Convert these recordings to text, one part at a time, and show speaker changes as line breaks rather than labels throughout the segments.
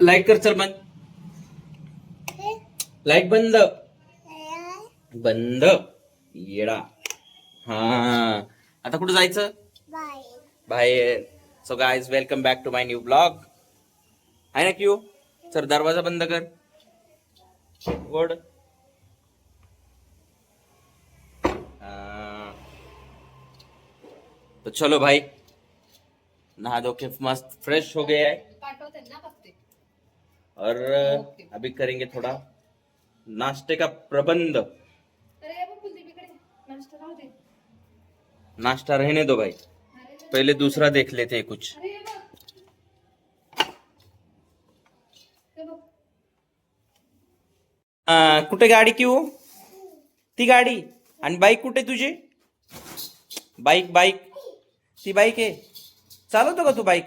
Light कर, चल बंद. लाईट बंद बंद. येडा. हा, आता कुठं जायचं? बाहेर. So guys, welcome back to my new blog. आहे ना क्यू? सर दरवाजा बंद कर. गोड. तो चलो भाई, नहा धो के मस्त फ्रेश हो गया है और अभी करेंगे थोड़ा नाश्ते का प्रबंध. नाश्ता रहने दो भाई, पहले दूसरा देख लेते हैं कुछ. कुठे गाडी क्यू? ती गाडी आणि बाईक कुठे तुझी? बाईक बाईक ती बाईक आहे. चालवतो का तू बाईक?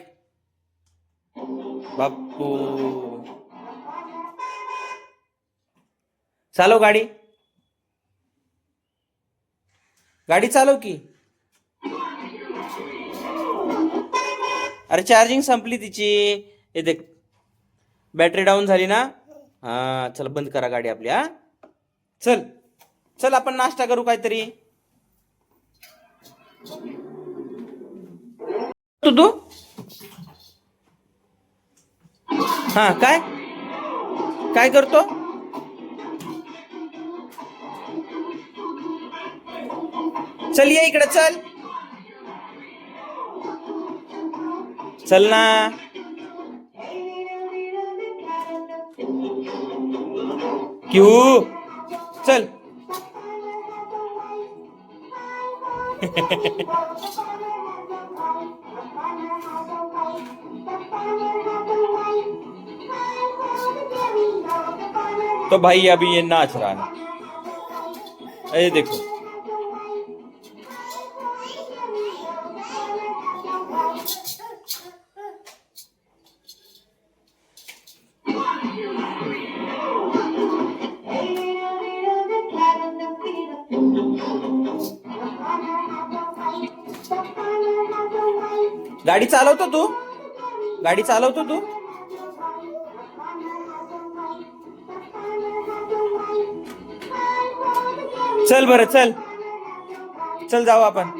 बाप्पू, चालव गाडी. गाडी चालव की. अरे चार्जिंग संपली तिची. हे देख, बॅटरी डाऊन झाली ना. हा, चल बंद करा गाडी आपली. हा, चल चल आपण नाश्ता करू काहीतरी. तू हा, काय काय करतो? चल ये इकडे, चल चल ना. क्यों? चल. तो भाई अभी ये नाच रहा है, ये देखो. गाडी चालवतो तू? गाडी चालवतो तू? चल बरं, चल चल जाऊ आपण.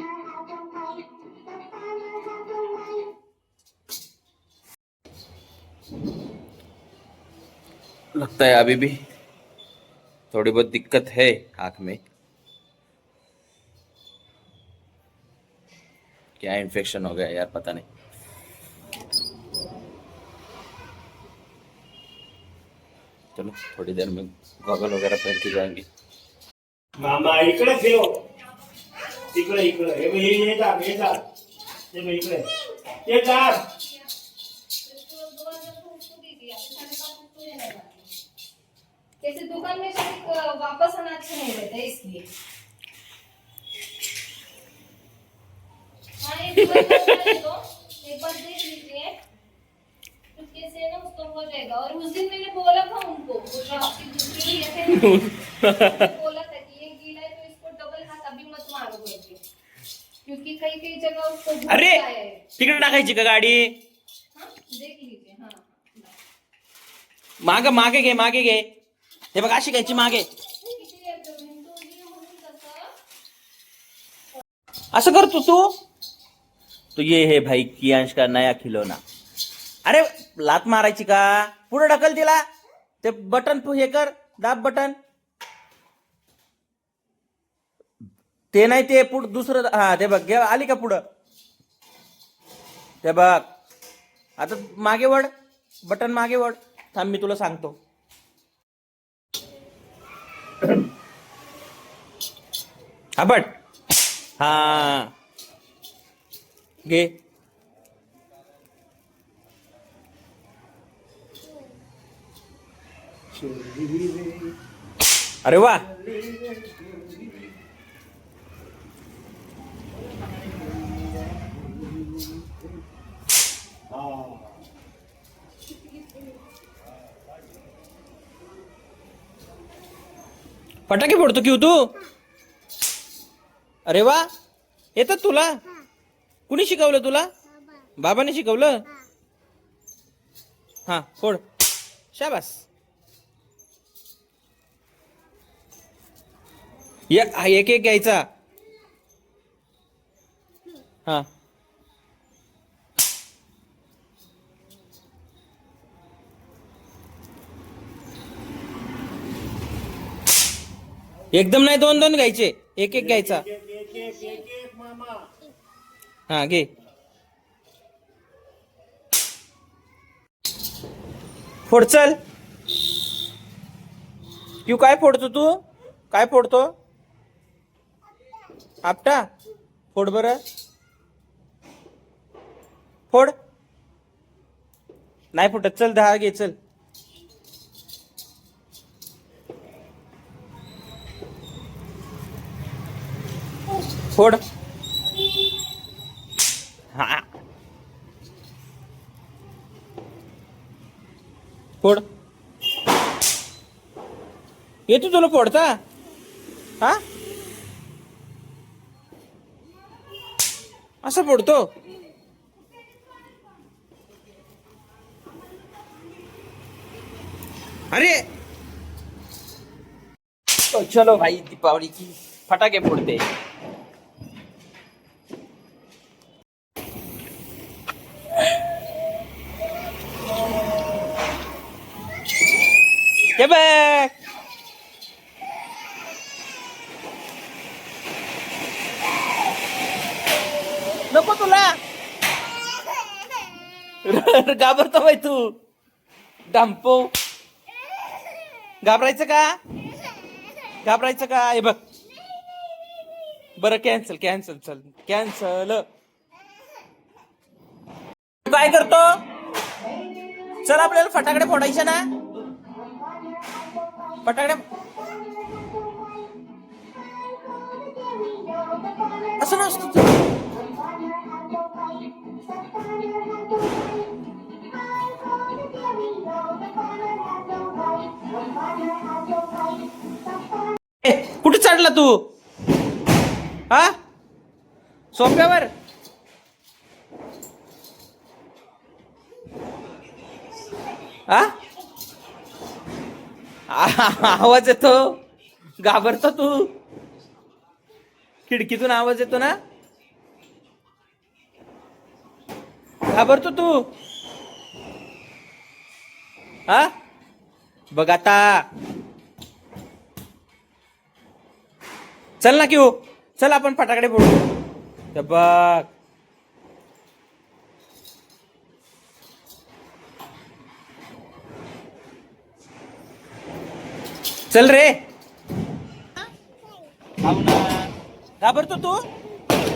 लगता है अभी भी थोड़ी बहुत दिक्कत है आँख में. क्या इन्फेक्शन हो गया यार, पता नहीं. चलो थोड़ी देर में गॉगल वगैरह पहन के जाएंगे.
मामा इकडे फिरो. इकडे इकडे हे जा इकडे ये जा.
कैसे दुकान में से वापस आना अच्छा नहीं रहता है, इसलिए. हाँ, एक बार देख लीजिए, कैसे ना उसको हो जाएगा. और उस दिन मैंने बोला था उनको, वो जो आपकी दूसरी बोला था कि ये गीला है तो इसको डबल हाथ अभी मत मारो करके, क्योंकि कई कई जगह उसको
अरे
है.
तिकडे टाकायची का गाडी?
हाँ, देख लीजिए. हाँ,
मागे मागे घे, मागे घे. हे बघ, अशी घ्यायची मागे. असं करतो तू? तो ये है भाई कियांश का नया खिलौना. अरे लात मारायची का? पुढे ढकल दिला. ते बटन हे कर, दाब बटन. ते नाही, ते पुढ दुसरं. हा, ते बघ, आली का पुढं? ते बघ, आता मागे वळ, बटन मागे वळ. थांब, मी तुला सांगतो. हा बट. हा घे. अरे वा. फटाके फोडतो की तू? अरे वा, येतात तुला? कुणी शिकवलं तुला? बाबाने शिकवलं? हा, फोड. शाबास. एक एक घ्यायचा. हा एकदम नाही, दोन दोन घ्यायचे. एक एक घ्यायचा.
एक मामा.
हा घे. फोड चल. क्यू काय फोडतो तू? काय फोडतो? आपटा. फोड बरं. फोड. नाही फुटत. चल 10 घे चल. फोड. हा फोड. येतो तुला फोडता. हा असं फोडतो. अरे तो चलो भाई, दीपावली की फटाके फोड़ते. ये बघ. नको तुला. घाबरतो बाई तू. डांपो. घाबरायचं का? घाबरायचं का? हे बघ. बरं कॅन्सल कॅन्सल. चल कॅन्सल. काय करतो? चल आपल्याला फटाकडे फोडायचे ना. फटाकडे असं नसतं. कुठे चढला तू? हा सोप्यावर. हा आवाज येतो. घाबरतो तू. खिडकीतून आवाज येतो ना. घाबरतो तू. हा बघ आता. चल ना क्यू. चल आपण फटाकडे फोडू. बघ. चल रे. घाबरतो तू.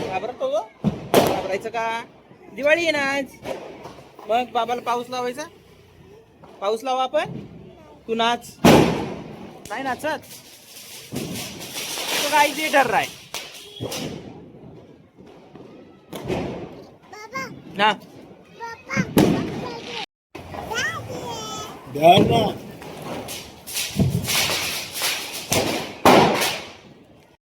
घाबरतो. घाबरायचं का? दिवाळी आहे ना आज. मग बाबाला पाऊस लावायचा. पाऊस लावा आपण. तू नाच. नाही नाचत तो काही ते डर राय ना.
धर ना.